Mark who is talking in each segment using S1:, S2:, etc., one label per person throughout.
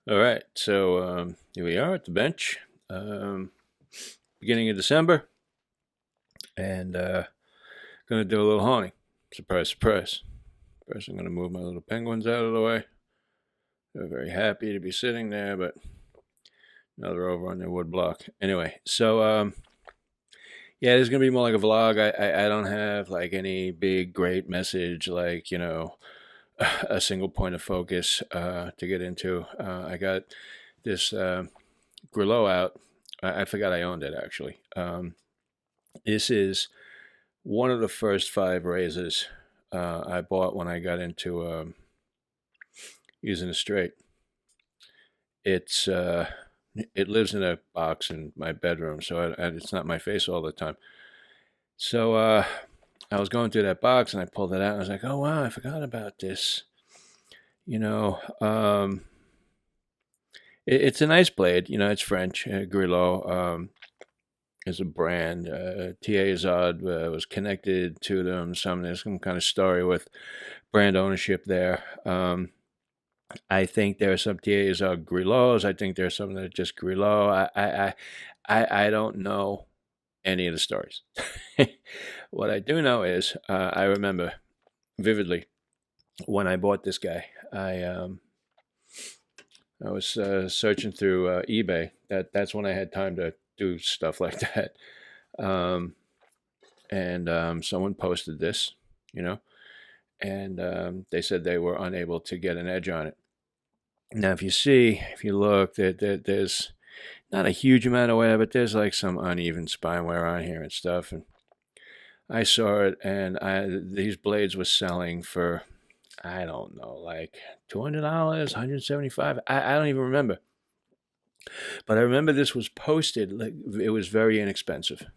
S1: All right, so here we are at the bench, um, beginning of December, and gonna do a little haunting. Surprise, surprise. First, I'm gonna move my little penguins out of the way. They're very happy to be sitting there, but now they're over on their wood block. Anyway, so yeah, it's gonna be more like a vlog. I don't have like any big great message, like a single point of focus to get into. I got this Grelot out. I forgot I owned it actually. This is one of the first five razors I bought when I got into using a straight. It's it lives in a box in my bedroom, so it's not my face all the time. So I was going through that box and I pulled it out and I was like, oh wow, I forgot about this. You know, it's a nice blade. It's French. Grelot is a brand. TA Zod was connected to them. There's some kind of story with brand ownership there. I think there are some TAs are Grelots. I think there are some that are just Grelot. I don't know any of the stories. What I do know is I remember vividly when I bought this guy. I was searching through eBay. That's when I had time to do stuff like that. Um, and someone posted this, you know, and they said they were unable to get an edge on it. Now, if you look, there's not a huge amount of wear, but there's like some uneven spine wear on here and stuff. And I saw it, and these blades were selling for, I don't know, like $200, 175. I don't even remember. But I remember this was posted, like it was very inexpensive.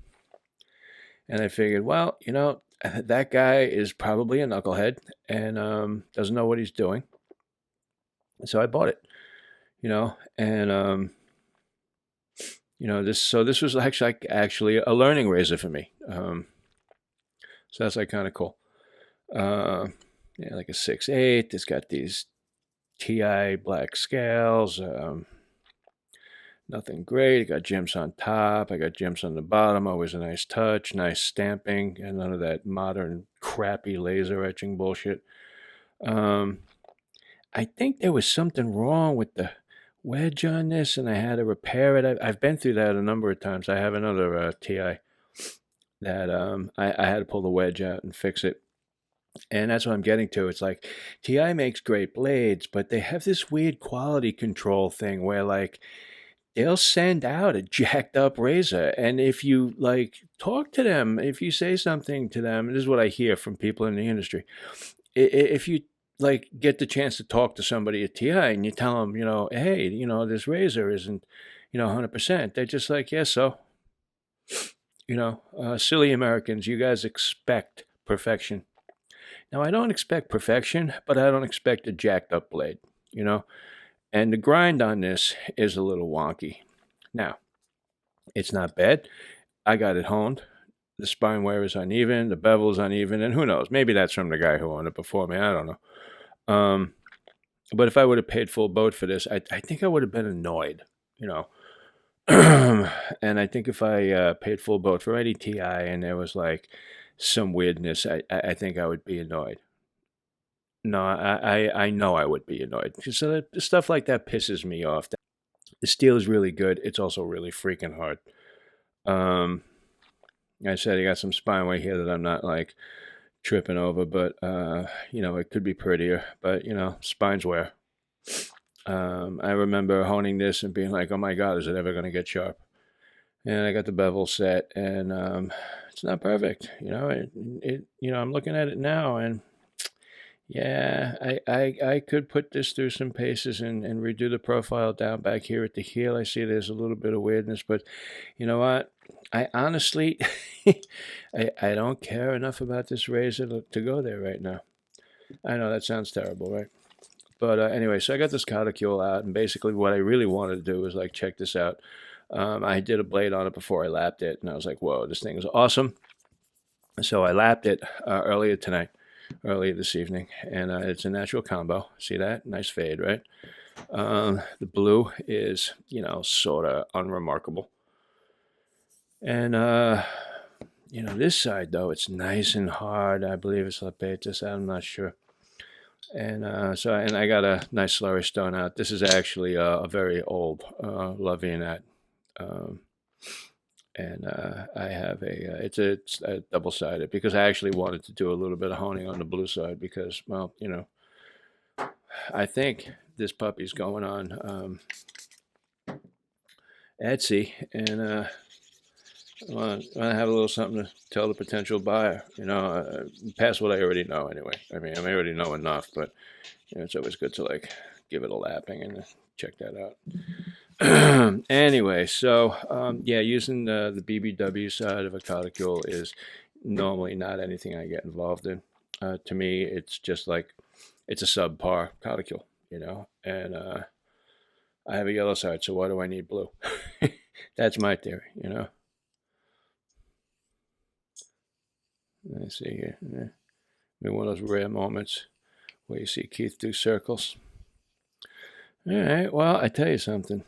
S1: And I figured, well, that guy is probably a knucklehead and doesn't know what he's doing. So I bought it, and this was actually a learning razor for me. So that's like kind of cool. Uh, yeah, like a 6/8. It's got these TI black scales. Nothing great. I got gems on top. I got gems on the bottom. Always a nice touch, nice stamping, and none of that modern crappy laser etching bullshit. Um, I think there was something wrong with the wedge on this, and I had to repair it. I've been through that a number of times. I have another TI that I had to pull the wedge out and fix it. And that's what I'm getting to. It's like TI makes great blades, but they have this weird quality control thing where like they'll send out a jacked up razor, and if you like talk to them, if you say something to them, this is what I hear from people in the industry. If you like get the chance to talk to somebody at TI and you tell them, hey, this razor isn't, 100%, they're just like, yeah, so, silly Americans, you guys expect perfection. Now, I don't expect perfection, but I don't expect a jacked up blade, you know? And the grind on this is a little wonky. Now, it's not bad. I got it honed. The spine wear is uneven, the bevel is uneven, and who knows? Maybe that's from the guy who owned it before me. I don't know. But if I would have paid full boat for this, I think I would have been annoyed, you know. And I think if I paid full boat for any TI and there was like some weirdness, I think I would be annoyed. No, I know I would be annoyed. So stuff like that pisses me off. The steel is really good. It's also really freaking hard. Um, I said I got some spine weight here that I'm not like tripping over, but it could be prettier. But spines wear. I remember honing this and being like, "Oh my God, is it ever going to get sharp?" And I got the bevel set, and it's not perfect. I'm looking at it now, and yeah, I could put this through some paces and redo the profile down back here at the heel. I see there's a little bit of weirdness, but you know what? I honestly, I don't care enough about this razor to go there right now. I know that sounds terrible, right? But anyway, so I got this Coticule out, and basically what I really wanted to do was like check this out. I did a blade on it before I lapped it, and I was like, "Whoa, this thing is awesome!" So I lapped it earlier this evening, and it's a natural combo. See that? Nice fade, right? The blue is, sort of unremarkable. And, this side, though, it's nice and hard. I believe it's Lepetus. I'm not sure. And and I got a nice slurry stone out. This is actually a very old Jnat. Um, and I have it's a double sided because I actually wanted to do a little bit of honing on the blue side because, well, I think this puppy's going on Etsy, and I want to have a little something to tell the potential buyer, past what I already know anyway. I mean, I already know enough, but it's always good to like give it a lapping and check that out. Anyway, so yeah, using the BBW side of a Coticule is normally not anything I get involved in. To me, it's just like it's a subpar Coticule, and I have a yellow side, so why do I need blue? That's my theory. Let's see here. Maybe one of those rare moments where you see Keith do circles. All right, well, I tell you something.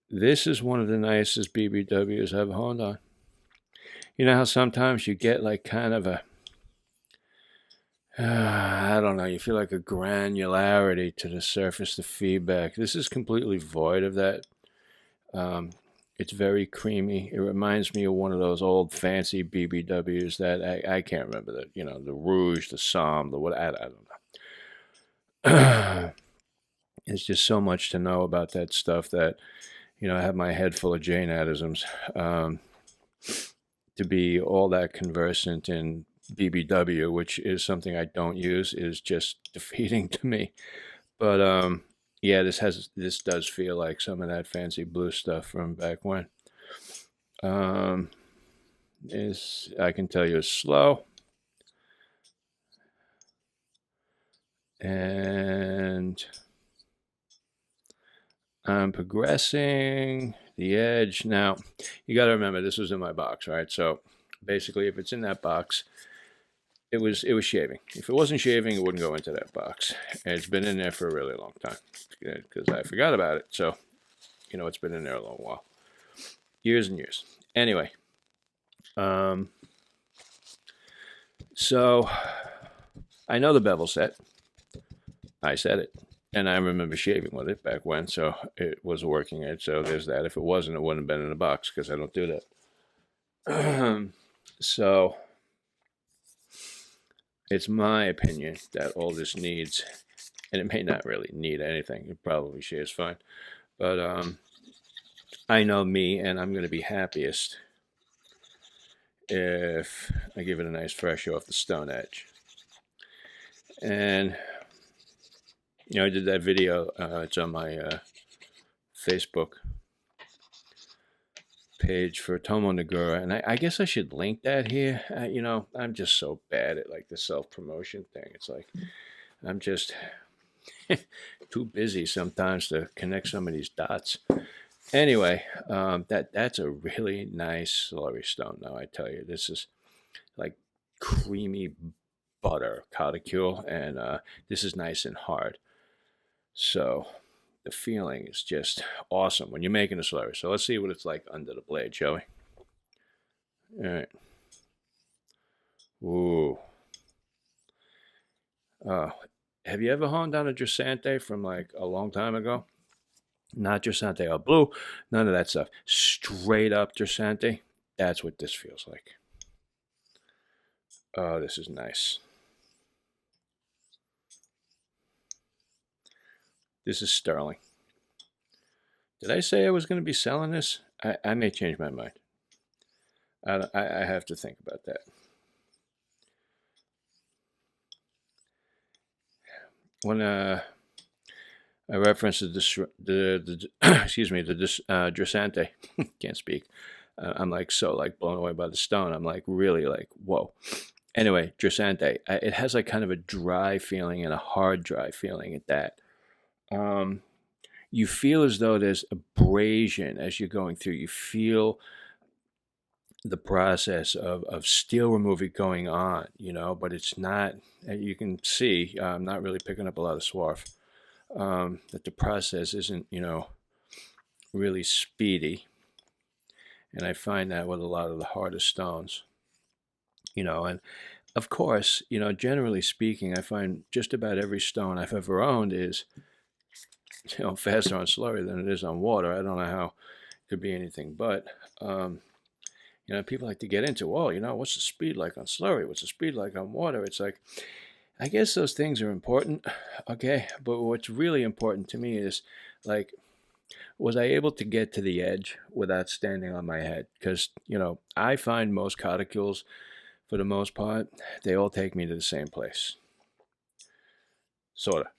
S1: This is one of the nicest BBWs I've honed on. You know how sometimes you get like kind of a, I don't know, you feel like a granularity to the surface, the feedback. This is completely void of that. It's very creamy. It reminds me of one of those old fancy BBWs that I can't remember the Rouge, the Somme, the what, I don't know. It's just so much to know about that stuff that, I have my head full of Jnatisms. To be all that conversant in BBW, which is something I don't use, is just defeating to me. But yeah, this does feel like some of that fancy blue stuff from back when. Is I can tell you is slow, and I'm progressing the edge. Now, you got to remember this was in my box, right? So basically, if it's in that box, it was shaving. If it wasn't shaving, it wouldn't go into that box. And it's been in there for a really long time because I forgot about it. So, it's been in there a long while, years and years. Anyway, so I know the bevel set. I said it, and I remember shaving with it back when, so it was working. It so there's that. If it wasn't, it wouldn't have been in the box because I don't do that. So it's my opinion that all this needs, and it may not really need anything. It probably shaves fine, but I know me, and I'm going to be happiest if I give it a nice fresh off the stone edge. And I did that video. It's on my Facebook page for Tomo Nagura, and I guess I should link that here. I'm just so bad at like the self-promotion thing. It's like I'm just too busy sometimes to connect some of these dots. Anyway, that's a really nice slurry stone. Now I tell you, this is like creamy butter Coticule, and this is nice and hard. So the feeling is just awesome when you're making a slurry. So let's see what it's like under the blade, shall we? All right. Ooh. Have you ever honed down a Dressante from like a long time ago? Not Dressante or blue, none of that stuff. Straight up Dressante. That's what this feels like. Oh, this is nice. This is sterling. Did I say I was going to be selling this? I may change my mind. I have to think about that. When I referenced the excuse me, the Dressante, can't speak. I'm like so like blown away by the stone. I'm like really like whoa. Anyway, Dressante, it has like kind of a dry feeling and a hard dry feeling at that. You feel as though there's abrasion as you're going through. You feel the process of steel removal going on, but it's not, you can see I'm not really picking up a lot of swarf. that the process isn't, really speedy. And I find that with a lot of the harder stones, and of course, generally speaking, I find just about every stone I've ever owned is, faster on slurry than it is on water. I don't know how it could be anything but. Um, people like to get into, well, what's the speed like on slurry? What's the speed like on water? It's like, I guess those things are important, okay? But what's really important to me is, like, was I able to get to the edge without standing on my head? Because, I find most coticules, for the most part, they all take me to the same place. Sort of.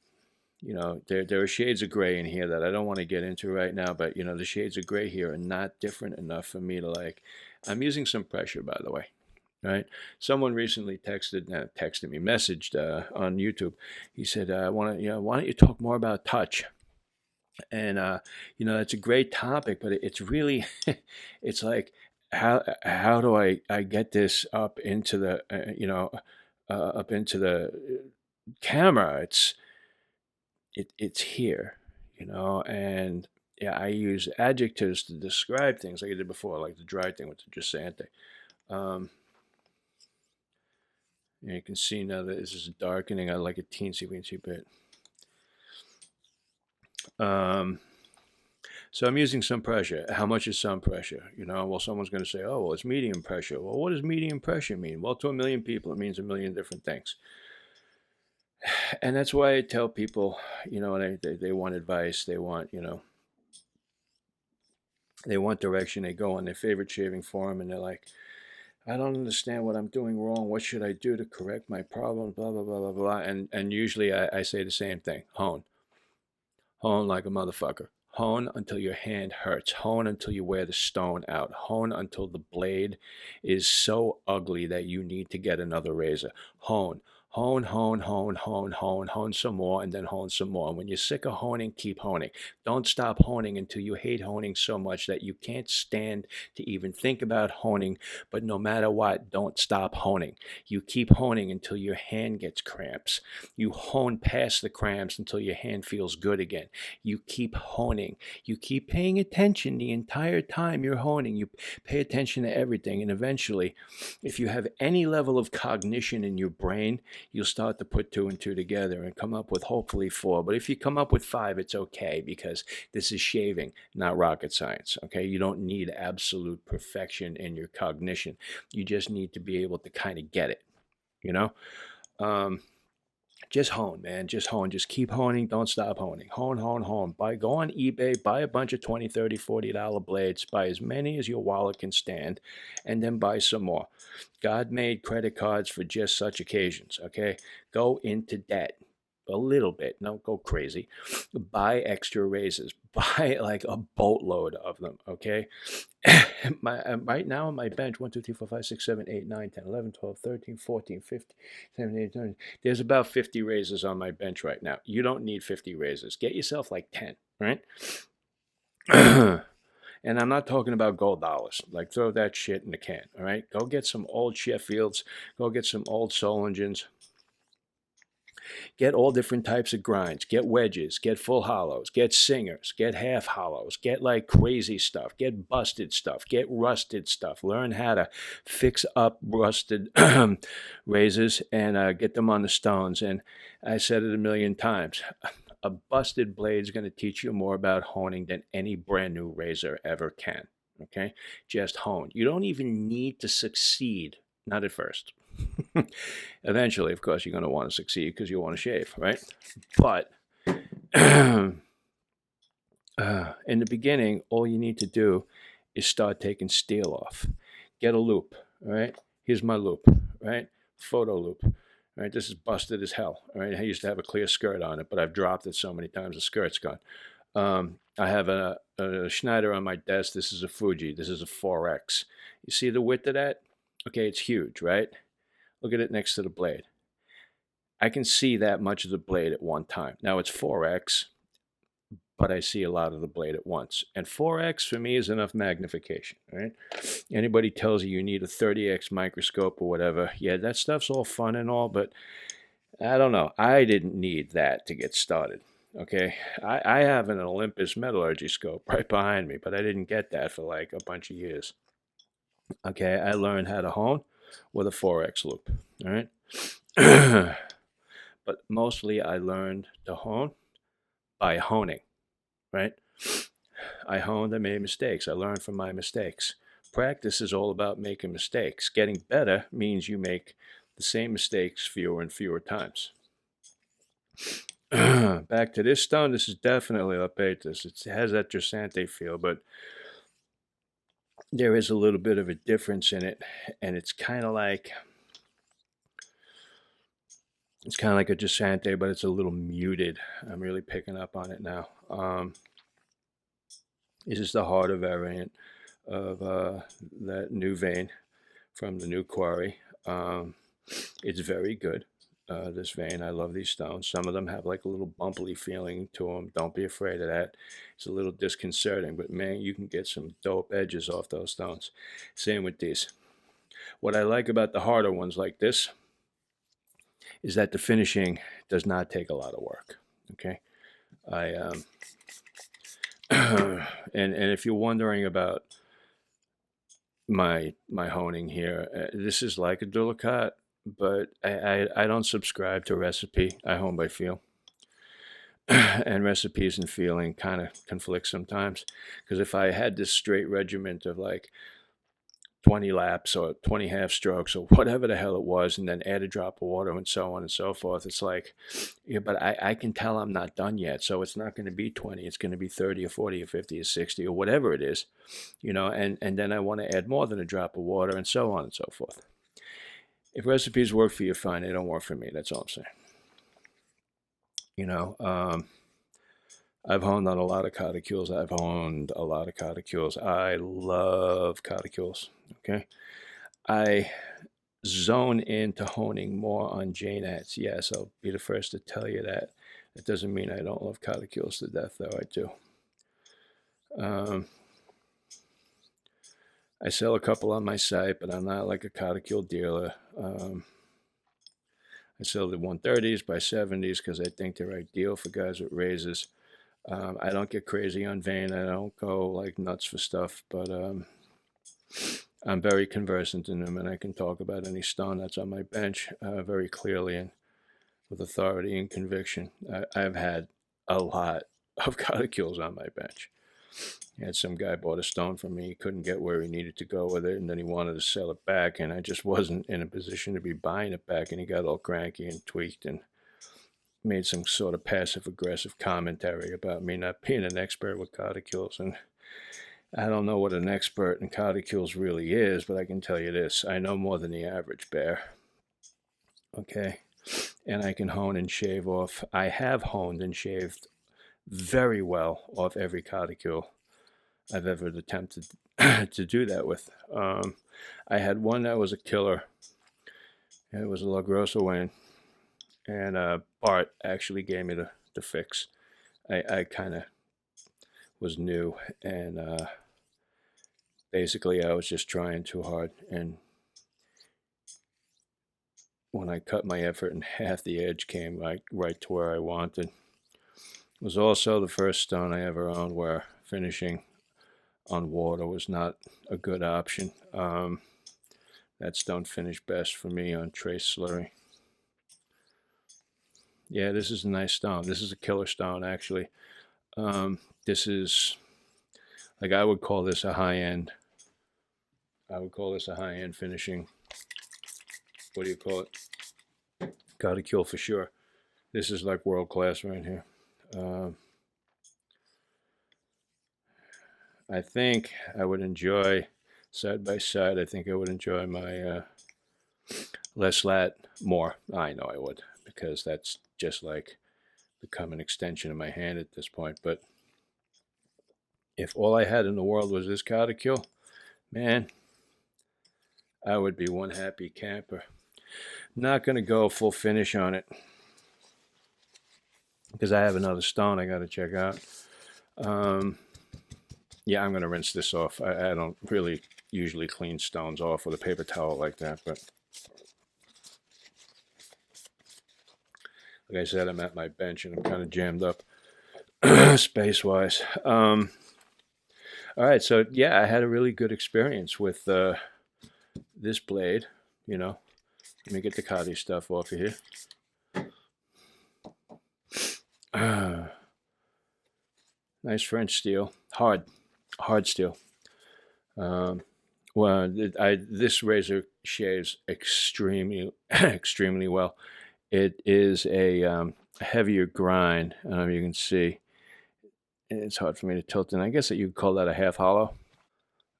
S1: There are shades of gray in here that I don't want to get into right now, but, the shades of gray here are not different enough for me to, like, I'm using some pressure, by the way. Right? Someone recently texted me, messaged on YouTube. He said, why don't you talk more about touch? And it's a great topic, but it's really, it's like, how do I get this up into the up into the camera? It's here, and yeah, I use adjectives to describe things like I did before, like the dry thing with the Giussante. Um, and you can see now that this is darkening. I like a teensy bit. So I'm using some pressure. How much is some pressure? Well, someone's going to say, oh, well, it's medium pressure. Well, what does medium pressure mean? Well, to a million people, it means a million different things. And that's why I tell people, they want advice. They want, they want direction. They go on their favorite shaving forum and they're like, I don't understand what I'm doing wrong. What should I do to correct my problem? Blah, blah, blah, blah, blah. And usually I say the same thing. Hone. Hone like a motherfucker. Hone until your hand hurts. Hone until you wear the stone out. Hone until the blade is so ugly that you need to get another razor. Hone. Hone, hone, hone, hone, hone, hone some more, and then hone some more. And when you're sick of honing, keep honing. Don't stop honing until you hate honing so much that you can't stand to even think about honing. But no matter what, don't stop honing. You keep honing until your hand gets cramps. You hone past the cramps until your hand feels good again. You keep honing. You keep paying attention the entire time you're honing. You pay attention to everything. And eventually, if you have any level of cognition in your brain, you'll start to put two and two together and come up with hopefully four. But if you come up with five, it's okay, because this is shaving, not rocket science. Okay. You don't need absolute perfection in your cognition. You just need to be able to kind of get it, you know? Just hone, man. Just hone. Just keep honing. Don't stop honing. Hone, hone, hone. Go on eBay, buy a bunch of $20, $30, $40 blades, buy as many as your wallet can stand, and then buy some more. God made credit cards for just such occasions, okay? Go into debt a little bit. Don't go crazy. Buy extra razors. Buy like a boatload of them, okay? Right now on my bench, 1, 2, 3, 4, 5, 6, 7, 8, 9, 10, 11, 12, 13, 14, 15, 17, 18, 19. There's about 50 razors on my bench right now. You don't need 50 razors. Get yourself like 10, right? And I'm not talking about gold dollars. Like, throw that shit in the can, all right? Go get some old Sheffields. Go get some old Solingens. Get all different types of grinds. Get wedges. Get full hollows. Get singers. Get half hollows. Get like crazy stuff. Get busted stuff. Get rusted stuff. Learn how to fix up rusted razors and get them on the stones. And I said it a million times. A busted blade is going to teach you more about honing than any brand new razor ever can. Okay? Just hone. You don't even need to succeed. Not at first. Eventually, of course, you're going to want to succeed because you want to shave, right? But in the beginning, all you need to do is start taking steel off. Get a loop, all right? Here's my loop, right? Photo loop. All right, this is busted as hell. All right, I used to have a clear skirt on it, but I've dropped it so many times the skirt's gone. I have a Schneider on my desk. This is a Fuji. This is a 4X. You see the width of that? Okay, it's huge, right? Look at it next to the blade. I can see that much of the blade at one time. Now it's 4X, but I see a lot of the blade at once. And 4X for me is enough magnification, right? Anybody tells you need a 30X microscope or whatever, yeah, that stuff's all fun and all, but I don't know. I didn't need that to get started. Okay, I have an Olympus metallurgy scope right behind me, but I didn't get that for like a bunch of years. Okay, I learned how to hone with a 4X loop. All right. But mostly I learned to hone by honing, right? I honed, I made mistakes. I learned from my mistakes. Practice is all about making mistakes. Getting better means you make the same mistakes fewer and fewer times. Back to this stone, this is definitely Lepetus. It has that Jnat feel, but there is a little bit of a difference in it, and it's kind of like a Jnat, but it's a little muted. I'm really picking up on it now. This is the harder variant of that new vein from the new quarry. It's very good. This vein, I love these stones. Some of them have like a little bumpy feeling to them. Don't be afraid of that. It's a little disconcerting, but man, you can get some dope edges off those stones. Same with these. What I like about the harder ones like this is that the finishing does not take a lot of work. Okay, I and if you're wondering about my honing here, this is like a Dulacat, but I don't subscribe to recipe. I hone by feel. And recipes and feeling kind of conflict sometimes, because if I had this straight regiment of like 20 laps or 20 half strokes or whatever the hell it was, and then add a drop of water and so on and so forth, it's like, yeah, but I can tell I'm not done yet. So it's not going to be 20, it's going to be 30 or 40 or 50 or 60 or whatever it is, and then I want to add more than a drop of water and so on and so forth. If recipes work for you, fine. They don't work for me. That's all I'm saying. You know, I've honed on a lot of Coticules. I've honed a lot of Coticules. I love Coticules. Okay. I zone into honing more on Jnats. Yes, I'll be the first to tell you that. That doesn't mean I don't love Coticules to death, though. I do. I sell a couple on my site, but I'm not like a Coticule dealer. I sell the 130s by 70s because I think they're ideal for guys with razors. I don't get crazy on vein. I don't go like nuts for stuff, but I'm very conversant in them, and I can talk about any stone that's on my bench very clearly and with authority and conviction. I've had a lot of Coticules on my bench. I had some guy bought a stone from me. He couldn't get where he needed to go with it, and then he wanted to sell it back, and I just wasn't in a position to be buying it back, and he got all cranky and tweaked and made some sort of passive-aggressive commentary about me not being an expert with Coticules, and I don't know what an expert in Coticules really is, but I can tell you this. I know more than the average bear. Okay? And I can hone and shave off. I have honed and shaved very well off every Coticule I've ever attempted to do that with. I had one that was a killer. It was a La Grossa Wayne. And Bart actually gave me the fix. I kind of was new, and basically I was just trying too hard. And when I cut my effort in half, the edge came right to where I wanted. It was also the first stone I ever owned where finishing on water was not a good option. That stone finished best for me on trace slurry. Yeah, this is a nice stone. This is a killer stone, actually. This is, like, I would call this a high-end. I would call this a high-end finishing. What do you call it? Coticule for sure. This is like world class right here. I think I would enjoy side by side. I think I would enjoy my Les Lat more. I know I would, because that's just like become an extension of my hand at this point. But if all I had in the world was this Coticule, man, I would be one happy camper. Not going to go full finish on it because I have another stone I got to check out. Yeah, I'm going to rinse this off. I don't really usually clean stones off with a paper towel like that, but like I said, I'm at my bench and I'm kind of jammed up. space wise. All right, so yeah, I had a really good experience with this blade. You know, let me get the Cotty stuff off of here. Nice French steel, hard steel. Um, well, this razor shaves extremely, extremely well. It is a heavier grind. You can see it's hard for me to tilt in. I guess that you'd call that a half hollow.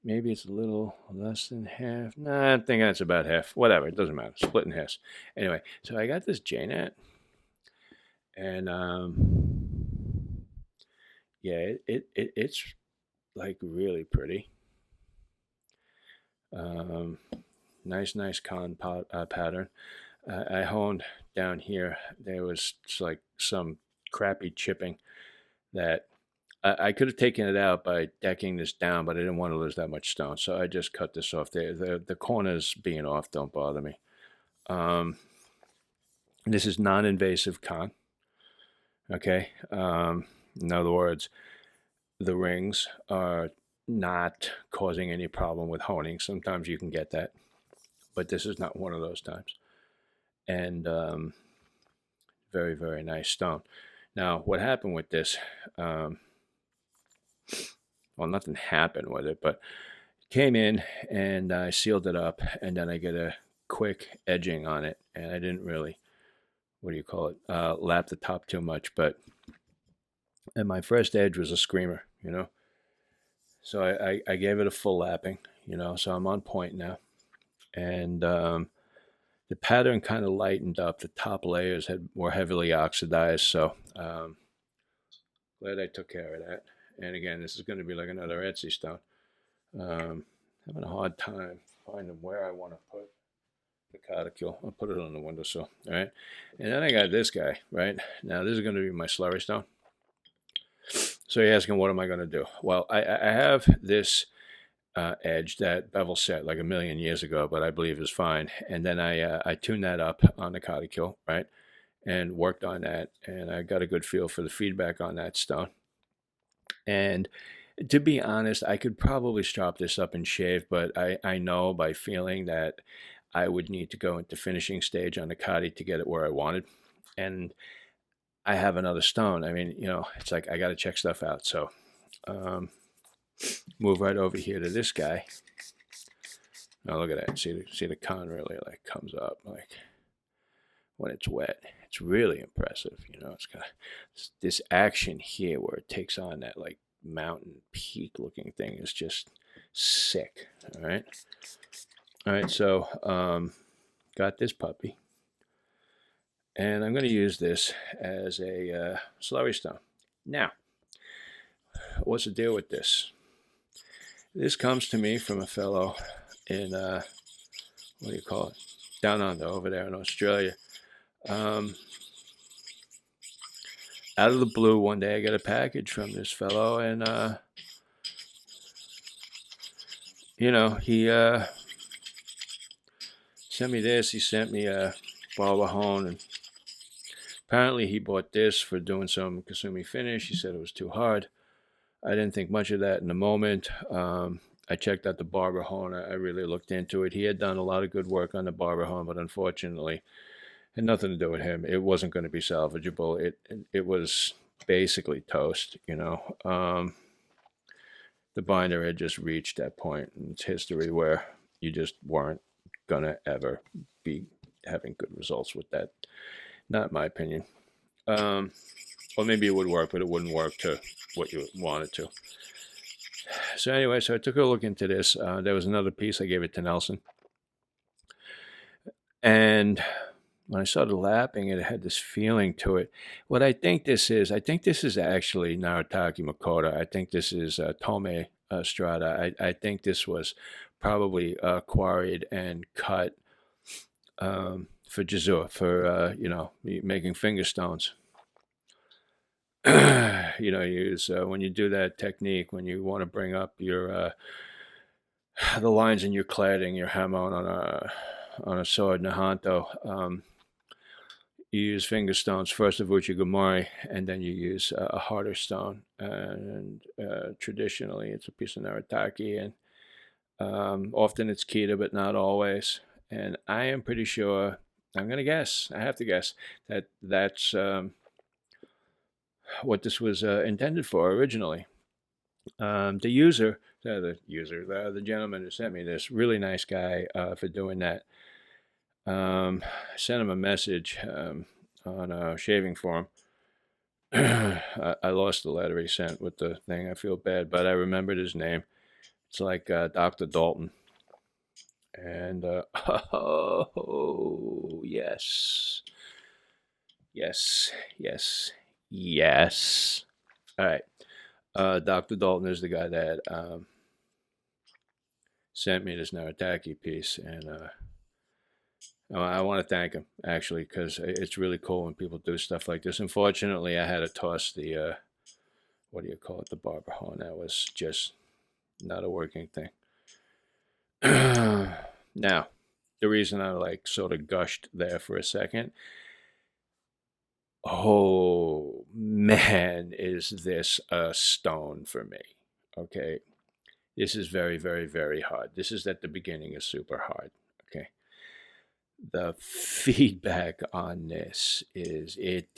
S1: Maybe it's a little less than half. Nah, I think that's about half. Whatever, it doesn't matter. Split in half. Anyway, so I got this Jnat, and yeah, it's like really pretty. Um, nice pattern. I honed down here. There was like some crappy chipping that I could have taken it out by decking this down, but I didn't want to lose that much stone, so I just cut this off. The corners being off don't bother me. Um, this is non-invasive con. Okay. In other words, the rings are not causing any problem with honing. Sometimes you can get that, but this is not one of those times. And very, very nice stone. Now, what happened with this? Well, nothing happened with it, but it came in and I sealed it up, and then I get a quick edging on it, and I didn't really, what do you call it, lap the top too much, and my first edge was a screamer, So I gave it a full lapping, so I'm on point now. And the pattern kind of lightened up. The top layers were heavily oxidized, so glad I took care of that. And again, this is going to be like another Etsy stone. Having a hard time finding where I want to put the Coticule. I'll put it on the windowsill, all right? And then I got this guy, right? Now, this is going to be my slurry stone. So you're asking, what am I going to do? Well, I have this edge that bevel set like a million years ago, but I believe is fine. And then I tuned that up on the Coticule, right? And worked on that, and I got a good feel for the feedback on that stone. And to be honest, I could probably strop this up and shave, but I know by feeling that I would need to go into finishing stage on the Cotty to get it where I wanted. And I have another stone. I mean, it's like I got to check stuff out. So move right over here to this guy. Now look at that. See the con really like comes up like when it's wet. It's really impressive. It's got this action here where it takes on that like mountain peak looking thing is just sick. All right. So got this puppy, and I'm going to use this as a slurry stone. Now, what's the deal with this? This comes to me from a fellow in what do you call it? Down under, over there in Australia. Out of the blue, one day I got a package from this fellow, and he sent me this. He sent me a barber hone, and apparently he bought this for doing some Kasumi finish. He said it was too hard. I didn't think much of that in the moment. I checked out the barber hone. I really looked into it. He had done a lot of good work on the barber hone, but unfortunately, it had nothing to do with him. It wasn't going to be salvageable. It was basically toast. The binder had just reached that point in its history where you just weren't gonna ever be having good results with that. Not my opinion. Or maybe it would work, but it wouldn't work to what you wanted to. So anyway, so I took a look into this. There was another piece. I gave it to Nelson. And when I started lapping it had this feeling to it. What I think this is actually Narataki Makoto. I think this is Tome Strata. I think this was probably quarried and cut for Jizua, for, making finger stones. Use when you do that technique, when you want to bring up your the lines in your cladding, your hamon on a sword, Nahanto. you use finger stones first, of which you Gomori, and then you use a harder stone. And traditionally, it's a piece of Narataki, and often it's Kita, but not always. And I am pretty sure, I'm going to guess, I have to guess, that that's what this was intended for originally. The gentleman who sent me this, really nice guy for doing that. I sent him a message on a shaving forum. I lost the letter he sent with the thing. I feel bad, but I remembered his name. It's like Dr. Dalton. And oh, yes. Yes. Yes. Yes. All right. Dr. Dalton is the guy that sent me this Narataki piece. And I want to thank him, actually, because it's really cool when people do stuff like this. Unfortunately, I had to toss the, what do you call it, the barber horn. That was just not a working thing. Now, the reason I like sort of gushed there for a second, oh man, is this a stone for me? Okay, this is very, very, very hard. This is at the beginning is super hard. Okay, the feedback on this is it.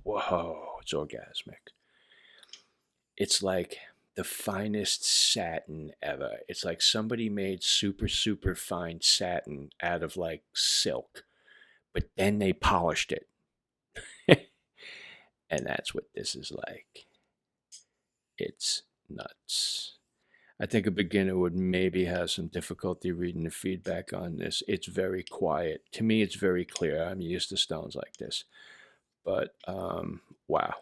S1: Whoa, it's orgasmic. It's like the finest satin ever. It's like somebody made super, super fine satin out of like silk, but then they polished it. And that's what this is like. It's nuts. I think a beginner would maybe have some difficulty reading the feedback on this. It's very quiet. To me, it's very clear. I'm used to stones like this. But wow.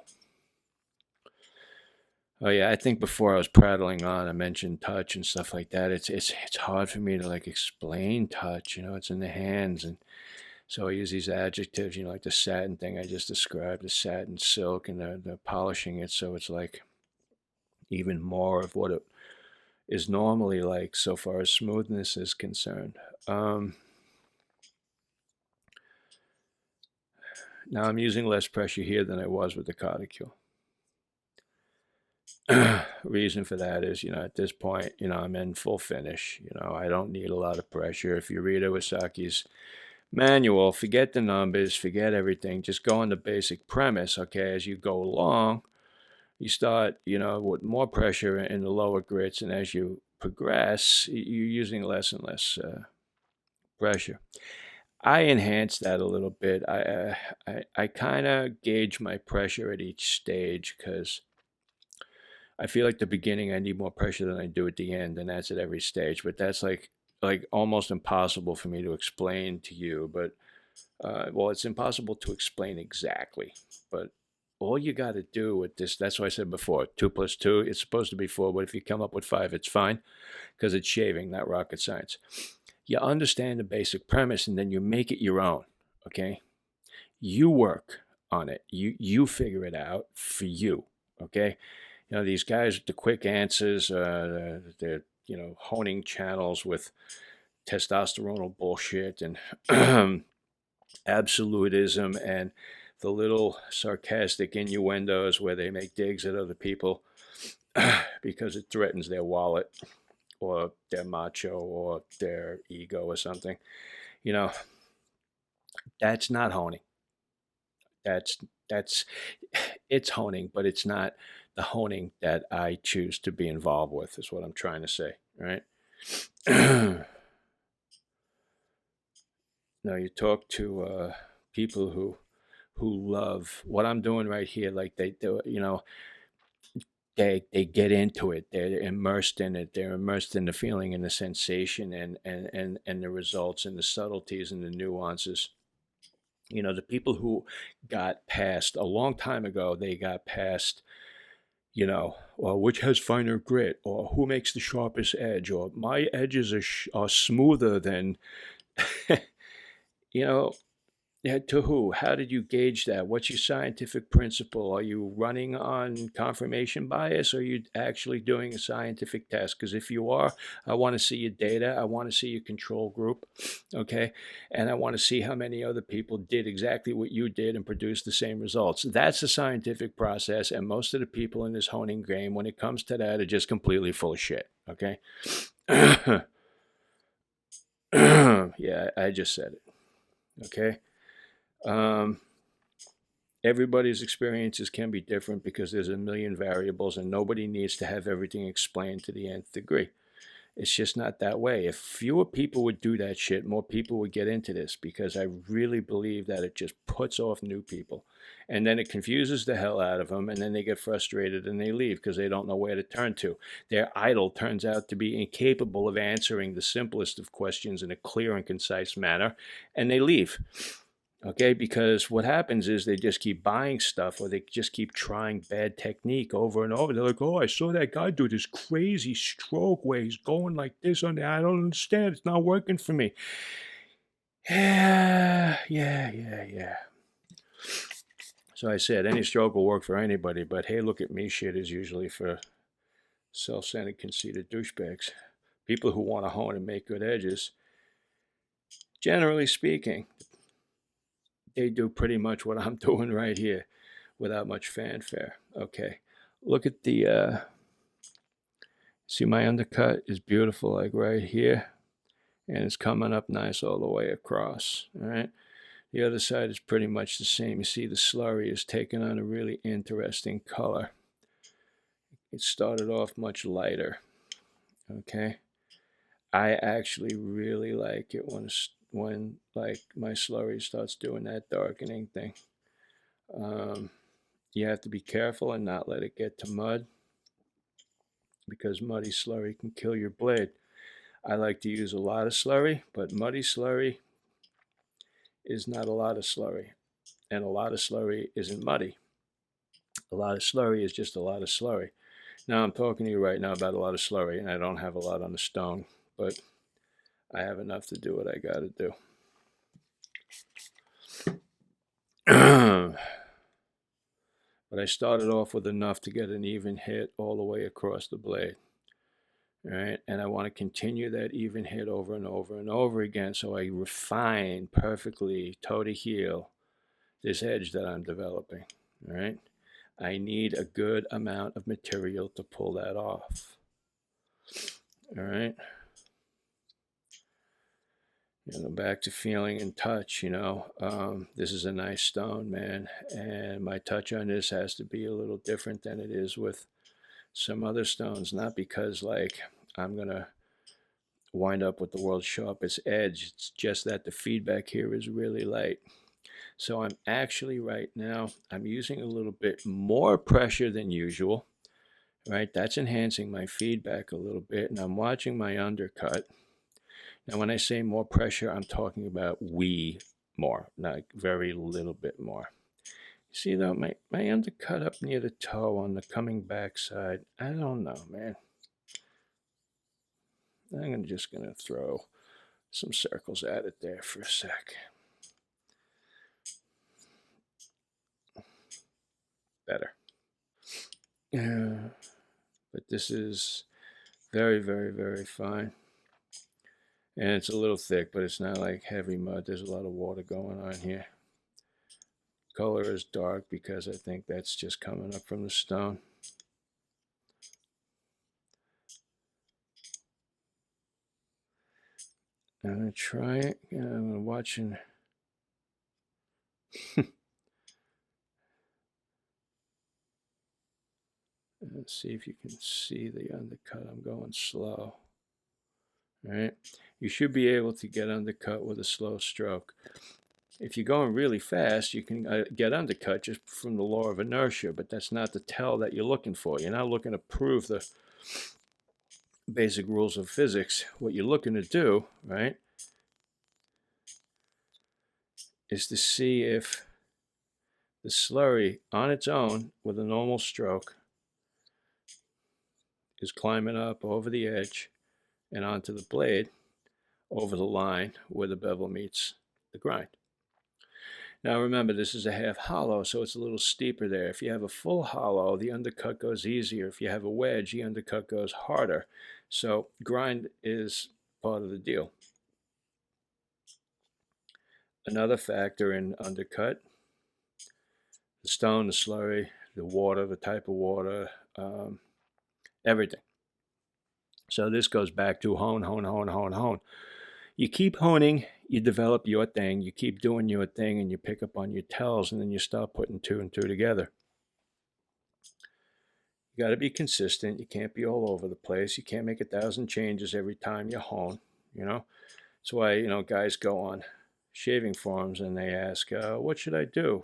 S1: Oh yeah, I think before I was prattling on, I mentioned touch and stuff like that. It's hard for me to like explain touch. It's in the hands, and so I use these adjectives. Like the satin thing I just described, the satin silk, and the polishing it, so it's like even more of what it is normally like, so far as smoothness is concerned. Now I'm using less pressure here than I was with the Coticule. Reason for that is, at this point, I'm in full finish. I don't need a lot of pressure. If you read Iwasaki's manual, forget the numbers, forget everything. Just go on the basic premise. Okay, as you go along, you start, with more pressure in the lower grits, and as you progress, you're using less and less pressure. I enhance that a little bit. I kind of gauge my pressure at each stage because I feel like the beginning I need more pressure than I do at the end, and that's at every stage. But that's like almost impossible for me to explain to you. But well, it's impossible to explain exactly. But all you got to do with this, that's what I said before, 2 plus 2, it's supposed to be 4, but if you come up with 5, it's fine because it's shaving, not rocket science. You understand the basic premise and then you make it your own, okay? You work on it. You figure it out for you, okay? These guys with the quick answers, they're, honing channels with testosteronal bullshit and absolutism and the little sarcastic innuendos where they make digs at other people because it threatens their wallet or their macho or their ego or something. You know, that's not honing. That's it's honing, but it's not the honing that I choose to be involved with, is what I'm trying to say, right? Now you talk to people who love what I'm doing right here, like they do, they get into it. They're immersed in it. They're immersed in the feeling and the sensation and the results and the subtleties and the nuances. The people who got past a long time ago, they got past, well, which has finer grit, or who makes the sharpest edge, or my edges are smoother than, you know, Yeah, to who? How did you gauge that? What's your scientific principle? Are you running on confirmation bias, or are you actually doing a scientific test? Because if you are, I want to see your data. I want to see your control group, okay? And I want to see how many other people did exactly what you did and produced the same results. That's a scientific process, and most of the people in this honing game, when it comes to that, are just completely full of shit, okay? Yeah, I just said it, okay? Um, Everybody's experiences can be different because there's a million variables and nobody needs to have everything explained to the nth degree. It's just not that way. If fewer people would do that shit, more people would get into this, because I really believe that it just puts off new people. And then it confuses the hell out of them, and then they get frustrated and they leave because they don't know where to turn to. Their idol turns out to be incapable of answering the simplest of questions in a clear and concise manner, and they leave. Okay, because what happens is they just keep buying stuff, or they just keep trying bad technique over and over. They're like, oh, I saw that guy do this crazy stroke where he's going like this on there. I don't understand. It's not working for me. Yeah. So I said, any stroke will work for anybody, but hey, look at me shit is usually for self-centered, conceited douchebags. People who want to hone and make good edges. Generally speaking, they do pretty much what I'm doing right here without much fanfare. Okay, look at the, see my undercut is beautiful, like right here, and it's coming up nice all the way across, all right? The other side is pretty much the same. You see the slurry is taking on a really interesting color. It started off much lighter, okay? I actually really like it when like my slurry starts doing that darkening thing. Um, you have to be careful and not let it get to mud, because muddy slurry can kill your blade. I like to use a lot of slurry, but muddy slurry is not a lot of slurry, and a lot of slurry isn't muddy. A lot of slurry is just a lot of slurry. Now I'm talking to you right now about a lot of slurry, and I don't have a lot on the stone, but I have enough to do what I got to do. But I started off with enough to get an even hit all the way across the blade. Right, and I want to continue that even hit over and over and over again, so I refine perfectly toe to heel this edge that I'm developing. All right, I need a good amount of material to pull that off. All right, back to feeling and touch. This is a nice stone, man, and my touch on this has to be a little different than it is with some other stones. Not because like I'm gonna wind up with the world's sharpest edge. It's just that the feedback here is really light. So I'm actually right now, I'm using a little bit more pressure than usual, right? That's enhancing my feedback a little bit, and I'm watching my undercut. Now, when I say more pressure, I'm talking about more, not very little bit more. You see though, my undercut up near the toe on the coming back side, I don't know, man. I'm just gonna throw some circles at it there for a sec. Better. Yeah, but this is very, very, very fine. And it's a little thick, but it's not like heavy mud. There's a lot of water going on here. Color is dark because I think that's just coming up from the stone. I'm going to try it. I'm going to watch and let's see if you can see the undercut. I'm going slow. All right. You should be able to get undercut with a slow stroke. If you're going really fast, you can get undercut just from the law of inertia, but that's not the tell that you're looking for. You're not looking to prove the basic rules of physics. What you're looking to do, right, is to see if the slurry on its own with a normal stroke is climbing up over the edge and onto the blade over the line where the bevel meets the grind. Now remember, this is a half hollow, so it's a little steeper there. If you have a full hollow, the undercut goes easier. If you have a wedge, the undercut goes harder. So grind is part of the deal. Another factor in undercut, the stone, the slurry, the water, the type of water, everything. So this goes back to hone, hone, hone, hone, hone. You keep honing, you develop your thing, you keep doing your thing, and you pick up on your tells, and then you start putting two and two together. You got to be consistent. You can't be all over the place. You can't make 1,000 changes every time you hone. You know, that's why guys go on shaving forums and they ask, "What should I do?"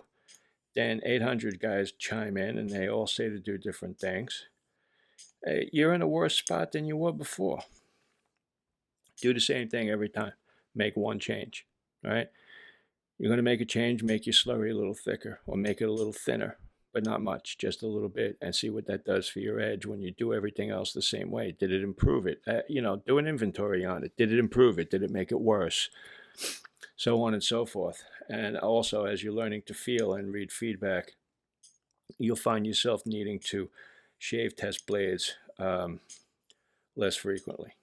S1: Then 800 guys chime in and they all say to do different things. Hey, you're in a worse spot than you were before. Do the same thing every time. Make one change. All right. You're going to make a change, make your slurry a little thicker or make it a little thinner, but not much, just a little bit, and see what that does for your edge when you do everything else the same way. Did it improve it? Do an inventory on it. Did it improve it? Did it make it worse? So on and so forth. And also, as you're learning to feel and read feedback, you'll find yourself needing to shave test blades less frequently.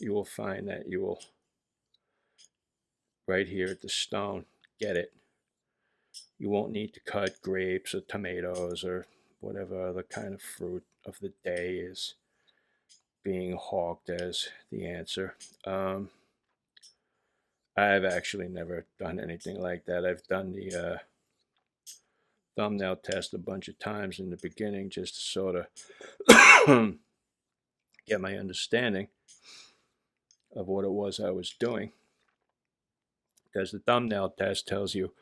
S1: You will find that you will, right here at the stone, get it. You won't need to cut grapes or tomatoes or whatever other kind of fruit of the day is being hawked as the answer. I've actually never done anything like that. I've done the thumbnail test a bunch of times in the beginning just to sort of get my understanding of what it was I was doing. Because the thumbnail test tells you,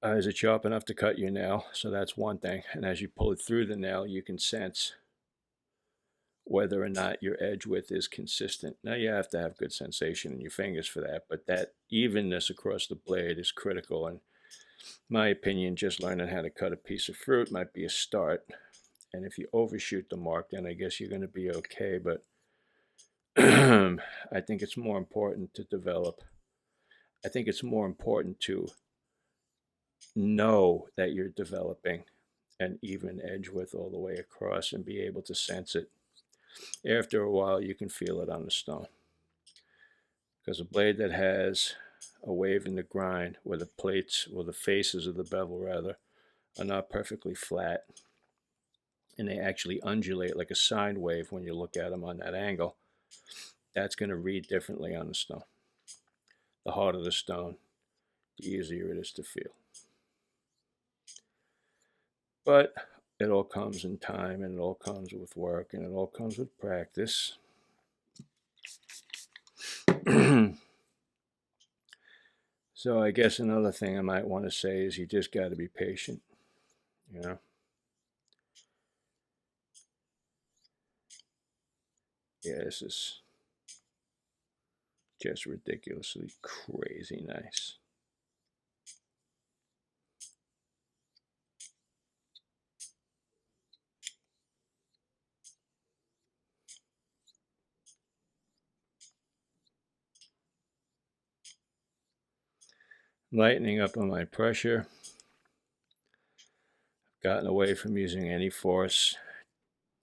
S1: is it sharp enough to cut your nail? So that's one thing. And as you pull it through the nail, you can sense whether or not your edge width is consistent. Now you have to have good sensation in your fingers for that, but that evenness across the blade is critical. And in my opinion, just learning how to cut a piece of fruit might be a start. And if you overshoot the mark, then I guess you're going to be okay. But I think it's more important to develop. I think it's more important to know that you're developing an even edge width all the way across and be able to sense it. After a while, you can feel it on the stone. Because a blade that has a wave in the grind, where the plates, or the faces of the bevel rather, are not perfectly flat, and they actually undulate like a sine wave when you look at them on that angle, that's going to read differently on the stone. The harder the stone, the easier it is to feel. But it all comes in time, and it all comes with work, and it all comes with practice. So I guess another thing I might want to say is you just got to be patient, you know. Yeah, this is just ridiculously crazy nice. Lightening up on my pressure. Gotten away from using any force,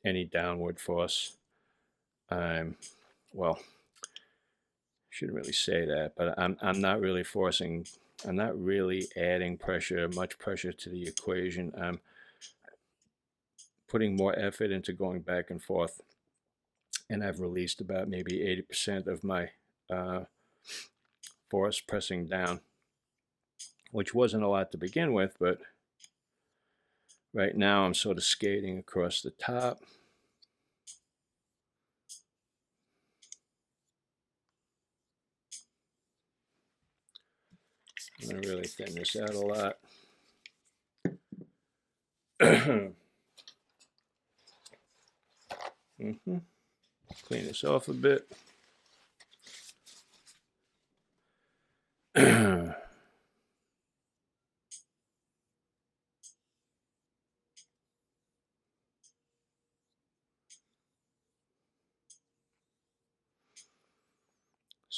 S1: any downward force. Well, shouldn't really say that, but I'm not really forcing. I'm not really adding pressure, much pressure to the equation. I'm putting more effort into going back and forth, and I've released about maybe 80% of my force pressing down, which wasn't a lot to begin with, but right now I'm sort of skating across the top. I'm going to really thin this out a lot. Clean this off a bit.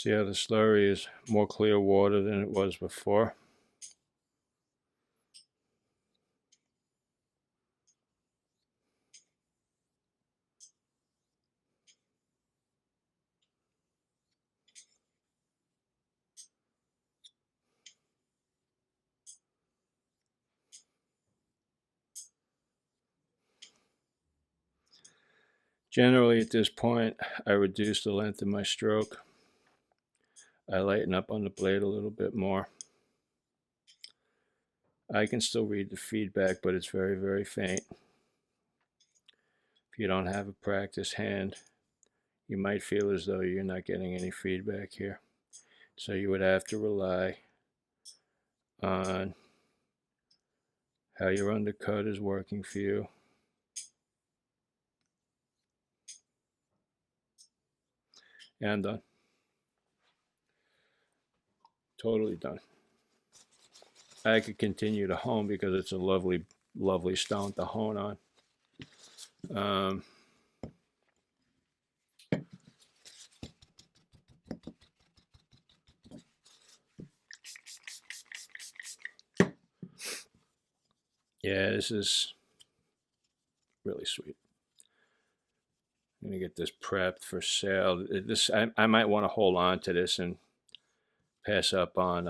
S1: See how the slurry is more clear water than it was before? Generally, at this point, I reduce the length of my stroke. I lighten up on the blade a little bit more. I can still read the feedback, but it's very, very faint. If you don't have a practice hand, you might feel as though you're not getting any feedback here. So you would have to rely on how your undercut is working for you. And I'm done. Totally done. I could continue to hone because it's a lovely, lovely stone to hone on. Yeah, this is really sweet. I'm gonna get this prepped for sale. This I might want to hold on to this and pass up on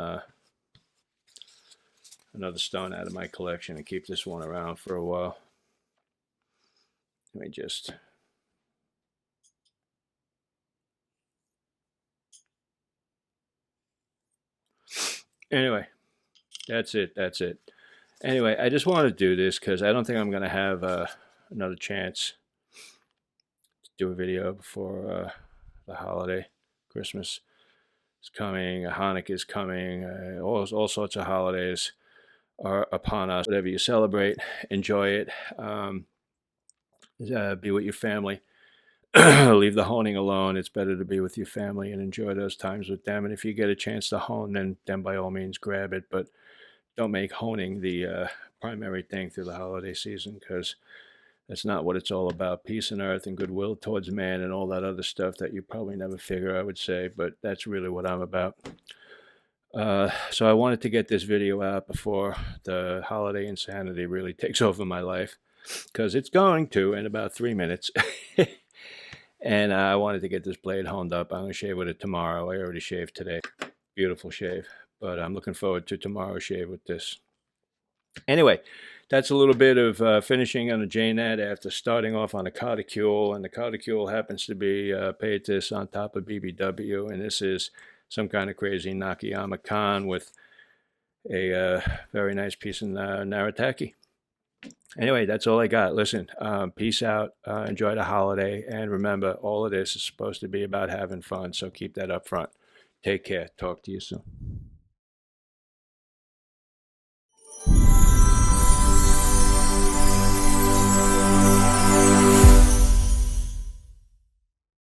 S1: another stone out of my collection and keep this one around for a while. Let me just. Anyway, that's it. That's it. Anyway, I just wanted to do this because I don't think I'm going to have another chance to do a video before the holiday. Christmas is coming, Hanukkah is coming, all sorts of holidays are upon us. Whatever you celebrate, enjoy it. Be with your family. Leave the honing alone. It's better to be with your family and enjoy those times with them. And if you get a chance to hone, then by all means grab it. But don't make honing the primary thing through the holiday season, because that's not what it's all about. Peace on earth and goodwill towards man and all that other stuff that you probably never figure, I would say. But that's really what I'm about. So I wanted to get this video out before the holiday insanity really takes over my life, because it's going to in about 3 minutes. And I wanted to get this blade honed up. I'm going to shave with it tomorrow. I already shaved today. Beautiful shave. But I'm looking forward to tomorrow's shave with this. Anyway, that's a little bit of finishing on a Jnat after starting off on a Coticule. And the Coticule happens to be Paytis on top of BBW. And this is some kind of crazy Nakayama Khan with a very nice piece of Narataki. Anyway, that's all I got. Listen, peace out. Enjoy the holiday. And remember, all of this is supposed to be about having fun. So keep that up front. Take care. Talk to you soon.